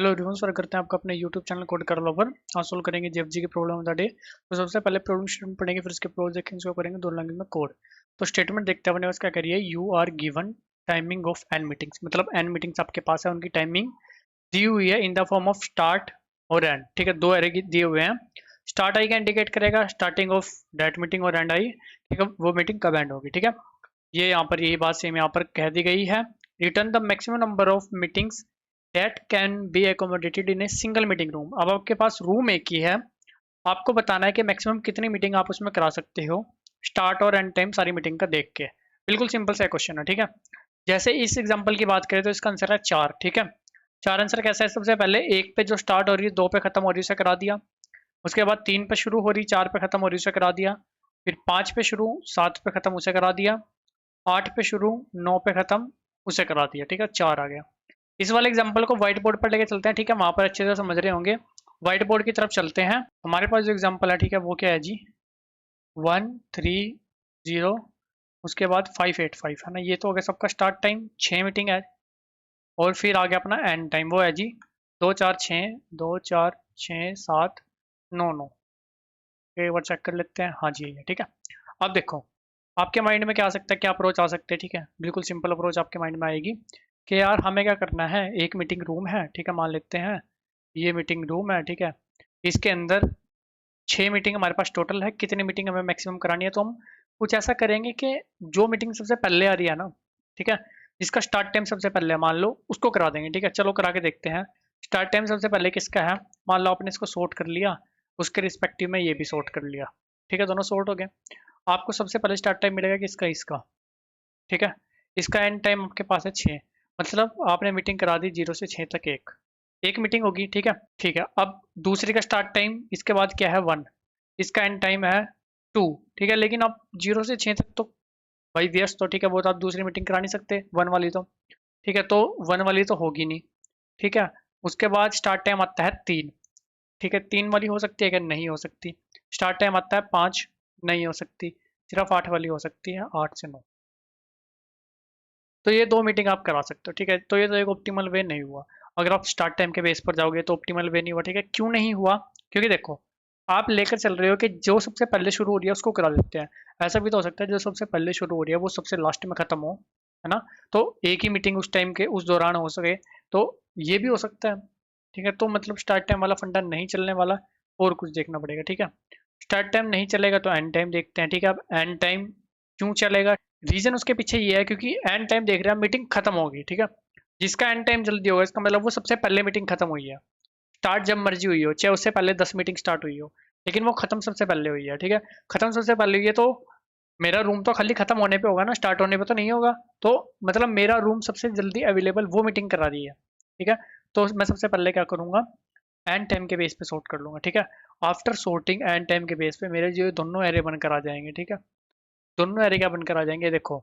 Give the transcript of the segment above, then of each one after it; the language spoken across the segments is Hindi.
हेलो एवरीवन, स्वागत करते हैं आपका अपने यूट्यूब चैनल कोड कर लो पर। आज सोल्व करेंगे जीएफजी की प्रॉब्लम ऑफ द डे। तो सबसे पहले प्रॉब्लम स्टेटमेंट पढ़ेंगे, फिर उसके प्रोज देखेंगे, उसको करेंगे दो लैंग्वेज में कोड। तो स्टेटमेंट देखते हैं अपने पास क्या करिए। You are given timing of N meetings, मतलब एन मीटिंग्स आपके पास है, उनकी टाइमिंग दी हुई है in the form of start और एंड। ठीक है, दो एरे दिए हुए हैं। स्टार्ट आई का इंडिकेट करेगा स्टार्टिंग ऑफ दैट मीटिंग, और एंड आई ठीक है वो मीटिंग कब एंड होगी। ठीक है, ये यहाँ पर यही बात सेम यहाँ पर कह दी गई है। Return the maximum number of meetings that can be accommodated in a single meeting room. अब आपके पास रूम एक ही है, आपको बताना है कि मैक्सिमम कितनी मीटिंग आप उसमें करा सकते हो, स्टार्ट और एंड टाइम सारी मीटिंग का देख के। बिल्कुल सिंपल सा क्वेश्चन है। ठीक है, जैसे इस एग्जांपल की बात करें तो इसका आंसर है 4। ठीक है, 4 आंसर कैसा है? सबसे पहले एक पे जो स्टार्ट हो रही है, 2 पे खत्म हो रही है, उसे करा दिया। उसके बाद 3 पे शुरू हो रही, 4 पे खत्म हो रही, उसे करा दिया। फिर 5 पे शुरू, 7 पे खत्म, उसे करा दिया। 8 पे शुरू, 9 पे खत्म, उसे करा दिया। ठीक है, 4 आ गया। इस वाले एग्जांपल को व्हाइट बोर्ड पर लेके चलते हैं। ठीक है, वहां पर अच्छे से समझ रहे होंगे। व्हाइट बोर्ड की तरफ चलते हैं। हमारे पास जो एग्जांपल है, ठीक है, वो क्या है जी? 130, उसके बाद 585 है ना। ये तो हो गया सबका स्टार्ट टाइम, 6 मीटिंग है। और फिर आ गया अपना एंड टाइम, वो है जी 2 4 6, 2 4 6 7 9 9। एक बार चेक कर लेते हैं। हाँ जी, ये ठीक है। अब देखो, आपके माइंड में क्या आ सकता है, क्या अप्रोच आ सकते हैं? ठीक है, बिल्कुल सिंपल अप्रोच आपके माइंड में आएगी कि यार हमें क्या करना है। एक मीटिंग रूम है, ठीक है, मान लेते हैं ये मीटिंग रूम है। ठीक है, इसके अंदर 6 मीटिंग हमारे पास टोटल है। कितनी मीटिंग हमें मैक्सिमम करानी है? तो हम कुछ ऐसा करेंगे कि जो मीटिंग सबसे पहले आ रही है ना, ठीक है, जिसका स्टार्ट टाइम सबसे पहले है, मान लो उसको करा देंगे। ठीक है, चलो करा के देखते हैं। स्टार्ट टाइम सबसे पहले किसका है? मान लो आपने इसको सॉर्ट कर लिया, उसके रिस्पेक्टिव में ये भी सॉर्ट कर लिया। ठीक है, दोनों सॉर्ट हो गए। आपको सबसे पहले स्टार्ट टाइम मिलेगा किसका? इसका। ठीक है, इसका एंड टाइम आपके पास है 6। मतलब आपने मीटिंग करा दी 0 से 6 तक, एक एक मीटिंग होगी। ठीक है, ठीक है। अब दूसरी का स्टार्ट टाइम इसके बाद क्या है? 1। इसका एंड टाइम है 2। ठीक है, लेकिन आप 0 से 6 तक तो भाई व्यस्त तो, ठीक है, वो तो आप दूसरी मीटिंग करा नहीं सकते 1 वाली तो। ठीक है, तो 1 वाली तो होगी नहीं। ठीक है, उसके बाद स्टार्ट टाइम आता है 3। ठीक है, 3 वाली हो सकती है क्या? नहीं हो सकती। स्टार्ट टाइम आता है 5, नहीं हो सकती। सिर्फ 8 वाली हो सकती है, 8 से 9। तो ये दो मीटिंग आप करा सकते हो। ठीक है, तो ये तो एक ऑप्टिमल वे नहीं हुआ। अगर आप स्टार्ट टाइम के बेस पर जाओगे तो ऑप्टिमल वे नहीं हुआ। ठीक है, क्यों नहीं हुआ? क्योंकि देखो, आप लेकर चल रहे हो कि जो सबसे पहले शुरू हो रही है उसको करा देते हैं। ऐसा भी तो हो सकता है जो सबसे पहले शुरू हो रही है वो सबसे लास्ट में खत्म हो, है ना। तो एक ही मीटिंग उस टाइम के उस दौरान हो सके, तो ये भी हो सकता है। ठीक है, तो मतलब स्टार्ट टाइम वाला फंडा नहीं चलने वाला, और कुछ देखना पड़ेगा। ठीक है, स्टार्ट टाइम नहीं चलेगा तो एंड टाइम देखते हैं। ठीक है, अब एंड टाइम क्यों चलेगा? रीजन उसके पीछे ये है क्योंकि एंड टाइम देख रहे हैं, मीटिंग खत्म होगी। ठीक है, जिसका एंड टाइम जल्दी होगा इसका मतलब वो सबसे पहले मीटिंग खत्म हुई है। स्टार्ट जब मर्जी हुई हो, चाहे उससे पहले 10 मीटिंग स्टार्ट हुई हो, लेकिन वो खत्म सबसे पहले हुई है। ठीक है, खत्म सबसे पहले हुई है, तो मेरा रूम तो खाली खत्म होने पे होगा ना, स्टार्ट होने पे तो नहीं होगा। तो मतलब मेरा रूम सबसे जल्दी अवेलेबल वो मीटिंग करा रही है। ठीक है, तो मैं सबसे पहले क्या करूंगा, एंड टाइम के बेस पे सॉर्ट कर लूंगा। ठीक है, आफ्टर सॉर्टिंग एंड टाइम के बेस पे मेरे जो दोनों एरे बनकर आ जाएंगे। ठीक है, दोनों एरे क्या बनकर आ जाएंगे? देखो,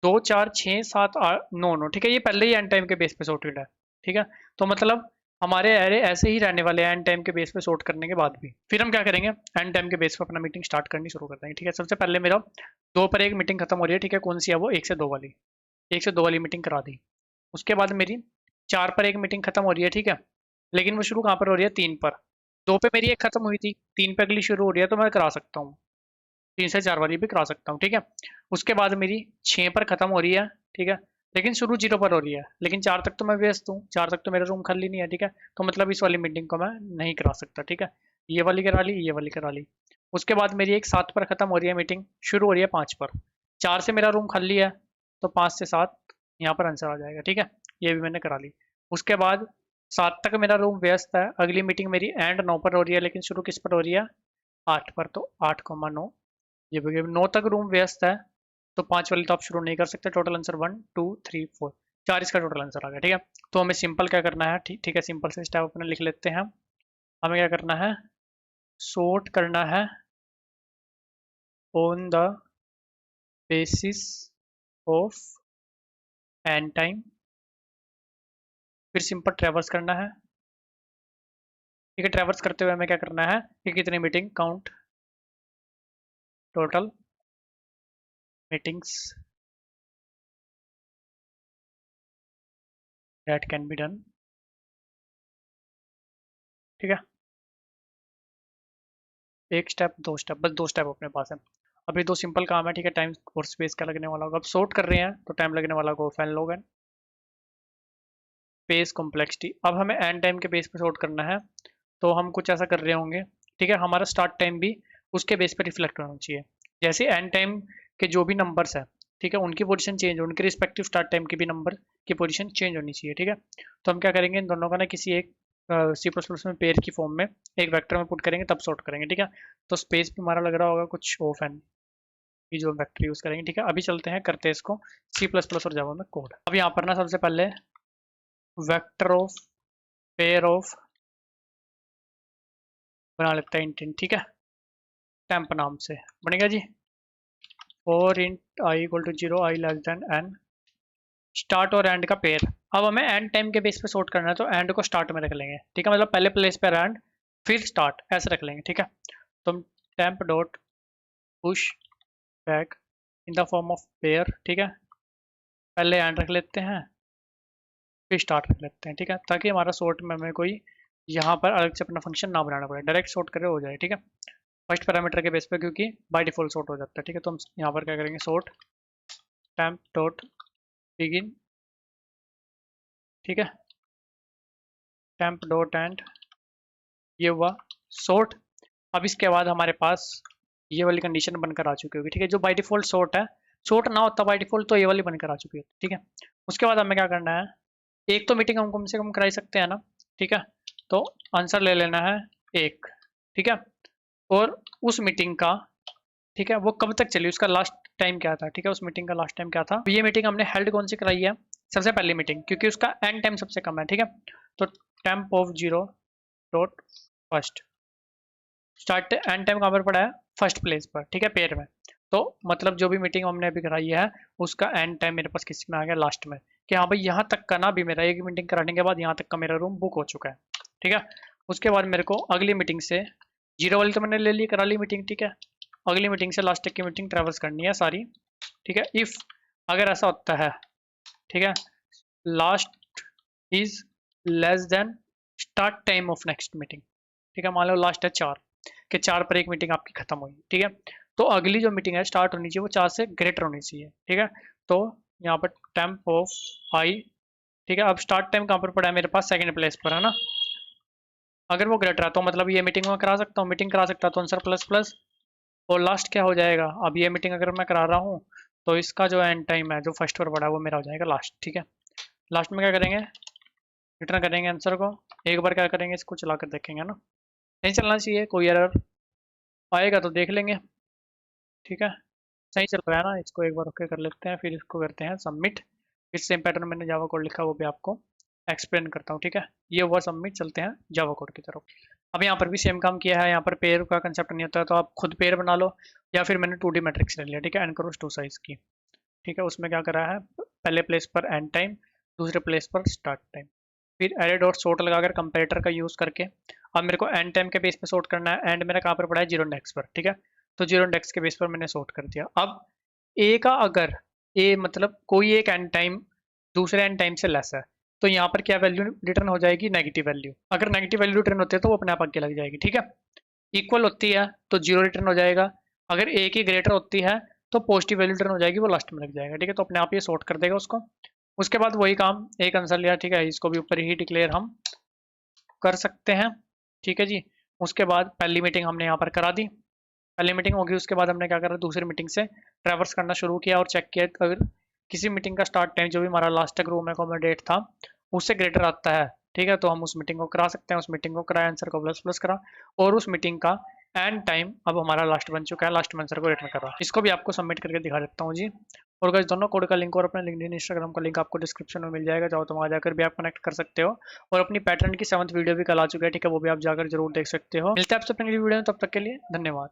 2 4 6 7 8 9 9। ठीक है, ये पहले ही एंड टाइम के बेस पे सॉर्टेड है। ठीक है, तो मतलब हमारे एरे ऐसे ही रहने वाले हैं एंड टाइम के बेस पे सॉर्ट करने के बाद भी। फिर हम क्या करेंगे, एंड टाइम के बेस पे अपना मीटिंग स्टार्ट करनी शुरू कर देंगे। ठीक है, सबसे पहले मेरा 2 पर एक मीटिंग खत्म हो रही है। ठीक है, कौन सी है वो? 1 से 2 वाली। 1 से 2 वाली मीटिंग करा दी। उसके बाद मेरी 4 पर एक मीटिंग खत्म हो रही है। ठीक है, लेकिन वो शुरू कहाँ पर हो रही है? 3 पर। 2 पे मेरी एक खत्म हुई थी, 3 पे अगली शुरू हो रही है, तो मैं करा सकता हूँ। 3 से 4 वाली भी करा सकता हूँ। ठीक है, उसके बाद मेरी 6 पर खत्म हो रही है। ठीक है, लेकिन शुरू 0 पर हो रही है, लेकिन 4 तक तो मैं व्यस्त हूँ, 4 तक तो मेरा रूम खाली नहीं है। ठीक है, तो मतलब इस वाली मीटिंग को मैं नहीं करा सकता। ठीक है, ये वाली करा ली, ये वाली करा ली। उसके बाद मेरी एक 7 पर खत्म हो रही है मीटिंग, शुरू हो रही है 5 पर। 4 से मेरा रूम खाली है, तो 5 से 7 यहाँ पर आंसर आ जाएगा। ठीक है, ये भी मैंने करा ली। उसके बाद 7 तक मेरा रूम व्यस्त है, अगली मीटिंग मेरी एंड 9 पर हो रही है, लेकिन शुरू किस पर हो रही है? 8 पर, तो 8 9। ये भी 9 तक रूम व्यस्त है, तो 5 वाली तो आप शुरू नहीं कर सकते। टोटल आंसर 1 2 3 4, 4 इसका टोटल आंसर आ गया। ठीक है, तो हमें सिंपल क्या करना है? ठीक ठीक है, सिंपल से स्टेप अपने लिख लेते हैं। हमें क्या करना है? सॉर्ट करना है on the basis of and time. फिर सिंपल ट्रेवर्स करना है। ठीक है, ट्रेवर्स करते हुए हमें क्या करना है कि कितनी meeting count, total meetings that can be done ठीक है, एक स्टेप, दो स्टेप, बस दो स्टेप अपने पास है। अब ये दो सिंपल काम है, ठीक है। टाइम और स्पेस का लगने वाला होगा। अब सॉर्ट कर रहे हैं तो टाइम लगने वाला होगा फैन लॉग एन स्पेस कॉम्प्लेक्सिटी। अब हमें एन टाइम के बेस पे सॉर्ट करना है, तो हम कुछ ऐसा कर रहे होंगे, ठीक है। हमारा स्टार्ट टाइम भी उसके बेस पे रिफ्लेक्ट होना चाहिए। जैसे एन टाइम के जो भी नंबर्स है, ठीक है, उनकी पोजीशन चेंज, उनके रिस्पेक्टिव स्टार्ट टाइम की भी नंबर की पोजीशन चेंज होनी चाहिए, ठीक है। तो हम क्या करेंगे, इन दोनों का ना किसी एक सी प्लस प्लस में पेयर की फॉर्म में एक वेक्टर में पुट करेंगे, तब सॉर्ट करेंगे, ठीक है। तो स्पेस भी हमारा लग रहा होगा कुछ ऑफ एन, ये जो वेक्टर यूज करेंगे, ठीक है। अभी चलते हैं, करते हैं इसको सी प्लस प्लस और जावा में कोड। अब यहाँ पर ना सबसे पहले वेक्टर ऑफ पेयर ऑफ बना लेते हैं इंट, ठीक है, टेम्प नाम से बनेगा जी। और int I equal to 0, I less than N, start और एंड का पेयर। अब हमें एंड टाइम के बेस पे सॉर्ट करना है, तो एंड को स्टार्ट में रख लेंगे, ठीक है। मतलब पहले प्लेस पर एंड, फिर स्टार्ट, ऐसे रख लेंगे, ठीक है। तो हम temp dot push back in the form of pair, ठीक है। पहले एंड रख लेते हैं, फिर स्टार्ट रख लेते हैं, ठीक है, ताकि हमारा सॉर्ट में हमें कोई यहाँ पर अलग से अपना फंक्शन ना बनाना पड़े, डायरेक्ट सॉर्ट करे हो जाए, ठीक है। फर्स्ट पैरामीटर के बेस पे, क्योंकि बाय डिफॉल्ट सॉर्ट हो जाता है, ठीक है। तो हम यहाँ पर क्या करेंगे, सॉर्ट टेम्प डॉट बिगिन, ठीक है, टेम्प डॉट एंड, ये हुआ सॉर्ट। अब इसके बाद हमारे पास ये वाली कंडीशन बनकर आ चुकी होगी, ठीक है। जो बाय डिफॉल्ट सॉर्ट है, सॉर्ट ना होता बाय डिफॉल्ट तो ये वाली बनकर आ चुकी है, ठीक है। उसके बाद हमें क्या करना है, एक तो मीटिंग हम कम से कम कराई सकते हैं ना, ठीक है। तो आंसर ले लेना है एक, ठीक है। और उस मीटिंग का, ठीक है, वो कब तक चली, उसका लास्ट टाइम क्या था, ठीक है, उस मीटिंग का लास्ट टाइम क्या था। ये मीटिंग हमने हेल्ड कौन सी कराई है, सबसे पहली मीटिंग, क्योंकि उसका एंड टाइम सबसे कम है, ठीक है। तो temp of 0 dot first, start and time कहाँ पर पड़ा है, फर्स्ट प्लेस पर, ठीक है, पेयर में। तो मतलब जो भी मीटिंग हमने अभी कराई है, उसका एंड टाइम मेरे पास किस में आ गया, लास्ट में, कि हाँ भाई यहाँ तक का ना भी मेरा एक मीटिंग कराने के बाद यहाँ तक का मेरा रूम बुक हो चुका है, ठीक है। उसके बाद मेरे को अगली मीटिंग से, जीरो वाली तो मैंने ले ली, करा ली मीटिंग, ठीक है। अगली मीटिंग से लास्ट तक की मीटिंग ट्रेवल्स करनी है सारी, ठीक है। इफ अगर ऐसा होता है, ठीक है, last is less than start time of next meeting, ठीक है। मान लो लास्ट है 4, कि 4 पर एक मीटिंग आपकी खत्म हुई, ठीक है। तो अगली जो मीटिंग है स्टार्ट होनी चाहिए वो 4 से ग्रेटर होनी चाहिए, ठीक है। तो यहाँ पर टेम्प ऑफ आई, ठीक है। अब स्टार्ट टाइम कहाँ पर पड़ा है मेरे पास, सेकंड प्लेस पर है ना। अगर वो ग्रेटर है तो मतलब ये मीटिंग में करा सकता हूँ, मीटिंग करा सकता, तो आंसर प्लस प्लस। और लास्ट क्या हो जाएगा, अब ये मीटिंग अगर मैं करा रहा हूँ, तो इसका जो एंड टाइम है जो फर्स्ट पर पड़ा है वो मेरा हो जाएगा लास्ट, ठीक है। लास्ट में क्या करेंगे, रिटर्न करेंगे आंसर को, एक बार क्या करेंगे, इसको चला कर देखेंगे ना, नहीं चलना चाहिए, कोई एरर आएगा तो देख लेंगे, ठीक है। सही चल रहा है ना, इसको एक बार ओके कर लेते हैं, फिर इसको करते हैं सबमिट। फिर सेम पैटर्न मैंने जावा कोड लिखा वो भी आपको एक्सप्लेन करता हूँ, ठीक है। ये हुआ सबमिट, चलते हैं जावा कोड की तरफ। अब यहाँ पर भी सेम काम किया है, यहाँ पर पेयर का कंसेप्ट नहीं होता, तो आप खुद पेयर बना लो, या फिर मैंने 2D मैट्रिक्स ले लिया, ठीक है, एन क्रॉस 2 साइज की, ठीक है। उसमें क्या करा है, पहले प्लेस पर एंड टाइम, दूसरे प्लेस पर स्टार्ट टाइम, फिर एडेड और सॉर्ट लगाकर कंपेरेटर का यूज़ करके अब मेरे को एंड टाइम के बेस पे सॉर्ट करना है। एंड मेरा कहाँ पर पड़ा है, 0 इंडेक्स पर, ठीक है। तो 0 इंडेक्स के बेस पर मैंने सॉर्ट कर दिया। अब ए का अगर ए मतलब कोई एक एंड टाइम दूसरे एंड टाइम से लेस है, तो यहाँ पर क्या वैल्यू रिटर्न हो जाएगी, नेगेटिव वैल्यू। अगर नेगेटिव वैल्यू रिटर्न होती है तो वो अपने आप आगे लग जाएगी, ठीक है। इक्वल होती है तो 0 रिटर्न हो जाएगा, अगर ए की ग्रेटर होती है तो पॉजिटिव वैल्यू रिटर्न हो जाएगी, वो लास्ट में लग जाएगा, ठीक है। तो अपने आप ये सॉर्ट कर देगा उसको। उसके बाद वही काम, एक आंसर लिया, ठीक है, इसको भी ऊपर ही डिक्लेयर हम कर सकते हैं, ठीक है जी। उसके बाद पहली मीटिंग हमने यहाँ पर करा दी, पहली मीटिंग होगी, उसके बाद हमने क्या करा, दूसरी मीटिंग से ट्रैवर्स करना शुरू किया और चेक किया अगर किसी मीटिंग का स्टार्ट टाइम जो भी हमारा लास्ट तक रूम एकोमोडेट था उससे ग्रेटर आता है, ठीक है, तो हम उस मीटिंग को करा सकते हैं। उस मीटिंग को कराया, आंसर को प्लस प्लस करा, और उस मीटिंग का एंड टाइम अब हमारा लास्ट बन चुका है, लास्ट में आंसर को रिटर्न कर रहा है। इसको भी आपको सबमिट करके दिखा देता हूँ जी। और गाइस दोनों कोड का लिंक और अपने लिंक्डइन इंस्टाग्राम का लिंक आपको डिस्क्रिप्शन में मिल जाएगा, चाहो तो वहाँ जाकर भी आप कनेक्ट कर सकते हो। और अपनी पैटर्न की 7th वीडियो भी कल आ चुकी है, ठीक है, वो भी आप जाकर जरूर देख सकते हो। मिलते हैं आपसे अपनी वीडियो में, तब तक के लिए धन्यवाद।